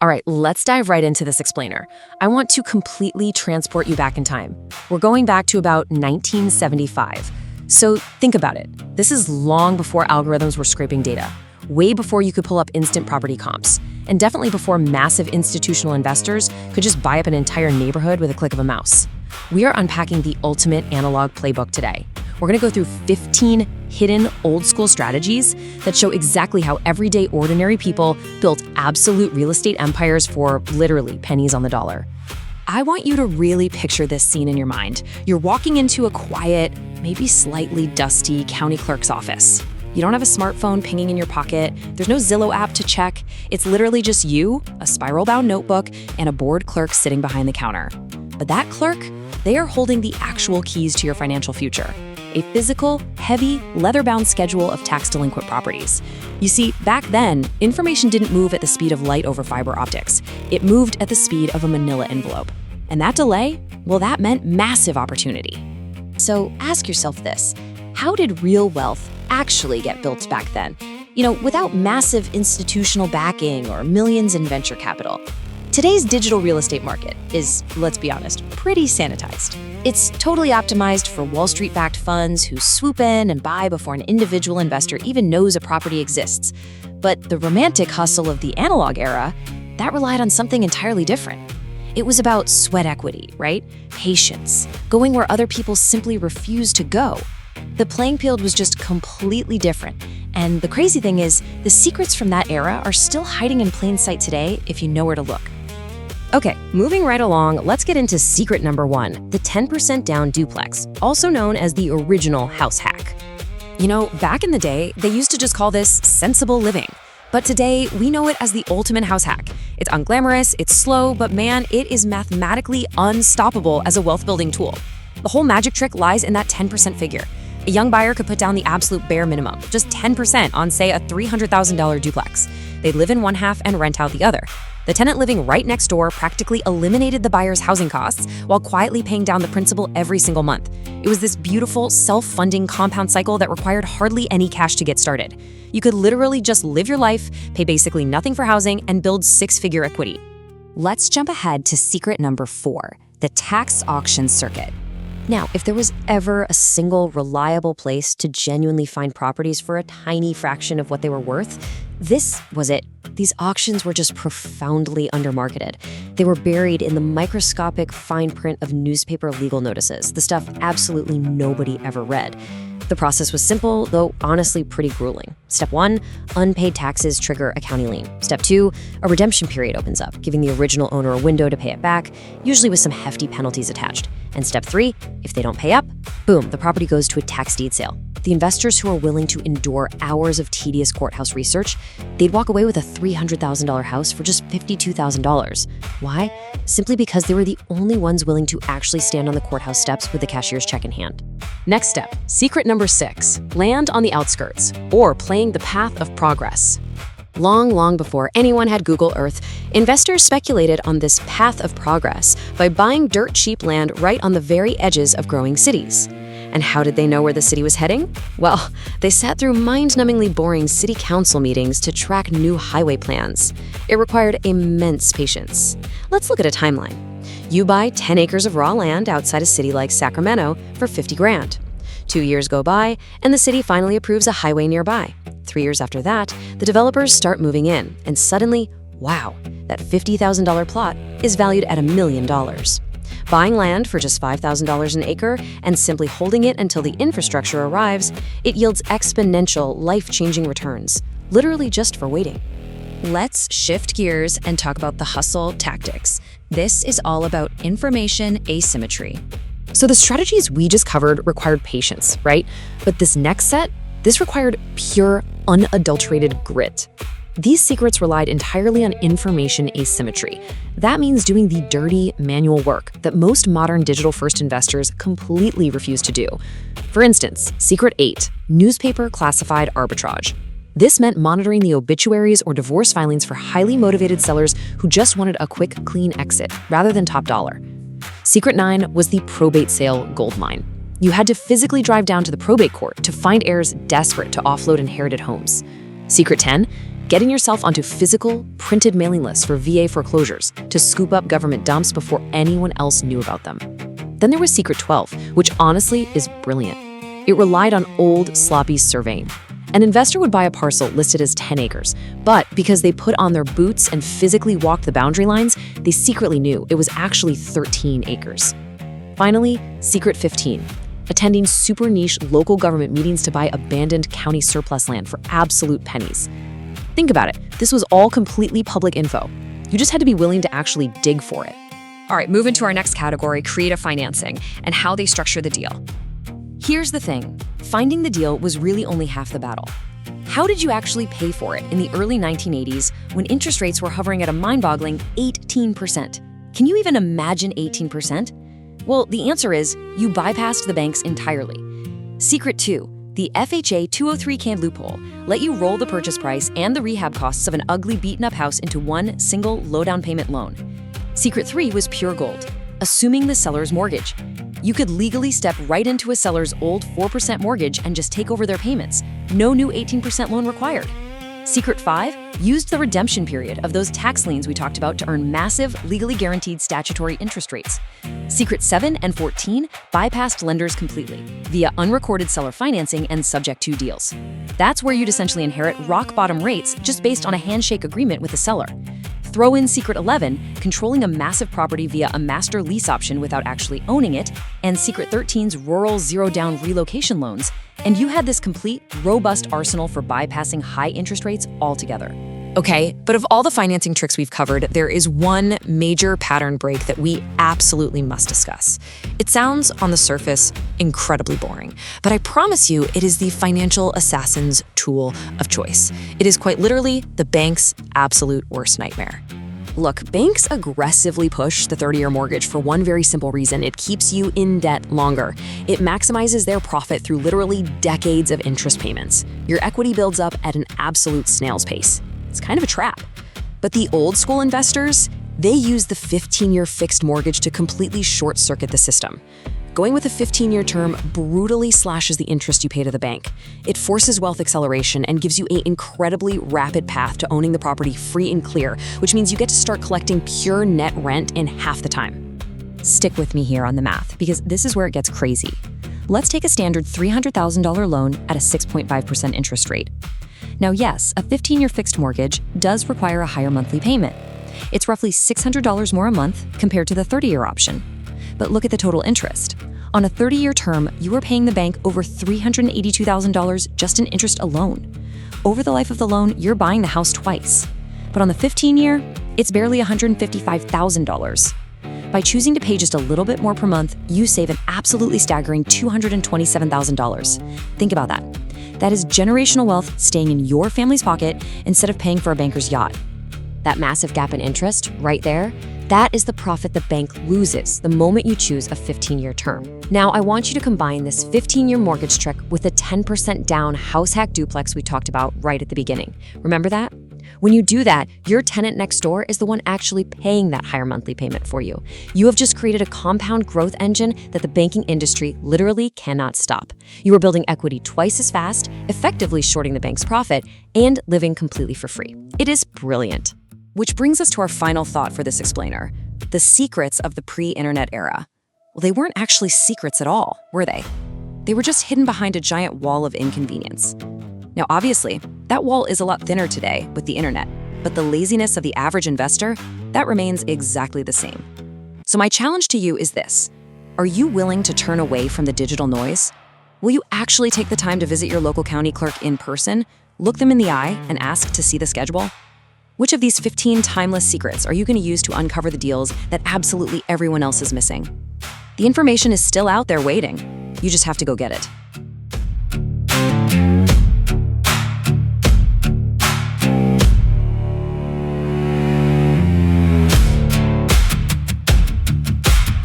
All right, let's dive right into this explainer. I want to completely transport you back in time. We're going back to about 1975. So think about it. This is long before algorithms were scraping data, way before you could pull up instant property comps, and definitely before massive institutional investors could just buy up an entire neighborhood with a click of a mouse. We are unpacking the ultimate analog playbook today. We're going to go through 15 hidden old-school strategies that show exactly how everyday ordinary people built absolute real estate empires for literally pennies on the dollar. I want you to really picture this scene in your mind. You're walking into a quiet, maybe slightly dusty county clerk's office. You don't have a smartphone pinging in your pocket. There's no Zillow app to check. It's literally just you, a spiral-bound notebook, and a bored clerk sitting behind the counter. But that clerk, they are holding the actual keys to your financial future. A physical, heavy, leather-bound schedule of tax-delinquent properties. You see, back then, information didn't move at the speed of light over fiber optics. It moved at the speed of a manila envelope. And that delay, well, that meant massive opportunity. So ask yourself this: how did real wealth actually get built back then? Without massive institutional backing or millions in venture capital. Today's digital real estate market is, let's be honest, pretty sanitized. It's totally optimized for Wall Street-backed funds who swoop in and buy before an individual investor even knows a property exists. But the romantic hustle of the analog era, that relied on something entirely different. It was about sweat equity, right? Patience, going where other people simply refuse to go. The playing field was just completely different. And the crazy thing is, the secrets from that era are still hiding in plain sight today if you know where to look. Okay, moving right along, let's get into secret number 1, the 10% down duplex, also known as the original house hack. Back in the day, they used to just call this sensible living. But today, we know it as the ultimate house hack. It's unglamorous, it's slow, but man, it is mathematically unstoppable as a wealth-building tool. The whole magic trick lies in that 10% figure. A young buyer could put down the absolute bare minimum, just 10% on, say, a $300,000 duplex. They'd live in one half and rent out the other. The tenant living right next door practically eliminated the buyer's housing costs while quietly paying down the principal every single month. It was this beautiful, self-funding compound cycle that required hardly any cash to get started. You could literally just live your life, pay basically nothing for housing, and build 6-figure equity. Let's jump ahead to secret number 4, the tax auction circuit. Now, if there was ever a single reliable place to genuinely find properties for a tiny fraction of what they were worth, this was it. These auctions were just profoundly undermarketed. They were buried in the microscopic fine print of newspaper legal notices, the stuff absolutely nobody ever read. The process was simple, though honestly pretty grueling. Step 1, unpaid taxes trigger a county lien. Step 2, a redemption period opens up, giving the original owner a window to pay it back, usually with some hefty penalties attached. And step 3, if they don't pay up, boom, the property goes to a tax deed sale. The investors who are willing to endure hours of tedious courthouse research, they'd walk away with a $300,000 house for just $52,000. Why? Simply because they were the only ones willing to actually stand on the courthouse steps with the cashier's check in hand. Next step, secret number 6, land on the outskirts, or playing the path of progress. Long before anyone had Google Earth, investors speculated on this path of progress by buying dirt cheap land right on the very edges of growing cities. And how did they know where the city was heading? Well, they sat through mind-numbingly boring city council meetings to track new highway plans. It required immense patience. Let's look at a timeline. You buy 10 acres of raw land outside a city like Sacramento for $50,000. 2 years go by, and the city finally approves a highway nearby. 3 years after that, the developers start moving in, and suddenly, wow, that $50,000 plot is valued at $1 million. Buying land for just $5,000 an acre and simply holding it until the infrastructure arrives, it yields exponential, life-changing returns, literally just for waiting. Let's shift gears and talk about the hustle tactics. This is all about information asymmetry. So the strategies we just covered required patience, right? But this next set, this required pure, unadulterated grit. These secrets relied entirely on information asymmetry. That means doing the dirty, manual work that most modern digital-first investors completely refuse to do. For instance, Secret 8, newspaper classified arbitrage. This meant monitoring the obituaries or divorce filings for highly motivated sellers who just wanted a quick, clean exit, rather than top dollar. Secret 9 was the probate sale goldmine. You had to physically drive down to the probate court to find heirs desperate to offload inherited homes. Secret 10, getting yourself onto physical, printed mailing lists for VA foreclosures to scoop up government dumps before anyone else knew about them. Then there was Secret 12, which honestly is brilliant. It relied on old, sloppy surveying. An investor would buy a parcel listed as 10 acres, but because they put on their boots and physically walked the boundary lines, they secretly knew it was actually 13 acres. Finally, Secret 15, attending super niche local government meetings to buy abandoned county surplus land for absolute pennies. Think about it, this was all completely public info. You just had to be willing to actually dig for it. All right, move into our next category, creative financing, and how they structure the deal. Here's the thing, finding the deal was really only half the battle. How did you actually pay for it in the early 1980s when interest rates were hovering at a mind-boggling 18%? Can you even imagine 18%? Well, the answer is you bypassed the banks entirely. Secret 2, the FHA 203 can loophole, let you roll the purchase price and the rehab costs of an ugly beaten-up house into one single low-down payment loan. Secret 3 was pure gold, assuming the seller's mortgage. You could legally step right into a seller's old 4% mortgage and just take over their payments. No new 18% loan required. Secret 5 used the redemption period of those tax liens we talked about to earn massive, legally guaranteed statutory interest rates. Secret 7 and 14 bypassed lenders completely via unrecorded seller financing and subject to deals. That's where you'd essentially inherit rock-bottom rates just based on a handshake agreement with the seller. Throw in Secret 11, controlling a massive property via a master lease option without actually owning it, and Secret 13's rural zero-down relocation loans, and you had this complete, robust arsenal for bypassing high interest rates altogether. Okay, but of all the financing tricks we've covered, there is one major pattern break that we absolutely must discuss. It sounds, on the surface, incredibly boring, but I promise you it is the financial assassin's tool of choice. It is quite literally the bank's absolute worst nightmare. Look, banks aggressively push the 30-year mortgage for one very simple reason: it keeps you in debt longer. It maximizes their profit through literally decades of interest payments. Your equity builds up at an absolute snail's pace. It's kind of a trap. But the old school investors, they use the 15-year fixed mortgage to completely short-circuit the system. Going with a 15-year term brutally slashes the interest you pay to the bank. It forces wealth acceleration and gives you an incredibly rapid path to owning the property free and clear, which means you get to start collecting pure net rent in half the time. Stick with me here on the math, because this is where it gets crazy. Let's take a standard $300,000 loan at a 6.5% interest rate. Now, yes, a 15-year fixed mortgage does require a higher monthly payment. It's roughly $600 more a month compared to the 30-year option. But look at the total interest. On a 30-year term, you are paying the bank over $382,000 just in interest alone. Over the life of the loan, you're buying the house twice. But on the 15-year, it's barely $155,000. By choosing to pay just a little bit more per month, you save an absolutely staggering $227,000. Think about that. That is generational wealth staying in your family's pocket instead of paying for a banker's yacht. That massive gap in interest, right there, that is the profit the bank loses the moment you choose a 15-year term. Now, I want you to combine this 15-year mortgage trick with the 10% down house hack duplex we talked about right at the beginning. Remember that? When you do that, your tenant next door is the one actually paying that higher monthly payment for you. You have just created a compound growth engine that the banking industry literally cannot stop. You are building equity twice as fast, effectively shorting the bank's profit, and living completely for free. It is brilliant. Which brings us to our final thought for this explainer: the secrets of the pre-internet era. Well, they weren't actually secrets at all, were they? They were just hidden behind a giant wall of inconvenience. Now, obviously, that wall is a lot thinner today with the internet, but the laziness of the average investor, that remains exactly the same. So my challenge to you is this: are you willing to turn away from the digital noise? Will you actually take the time to visit your local county clerk in person, look them in the eye, and ask to see the schedule? Which of these 15 timeless secrets are you going to use to uncover the deals that absolutely everyone else is missing? The information is still out there waiting. You just have to go get it.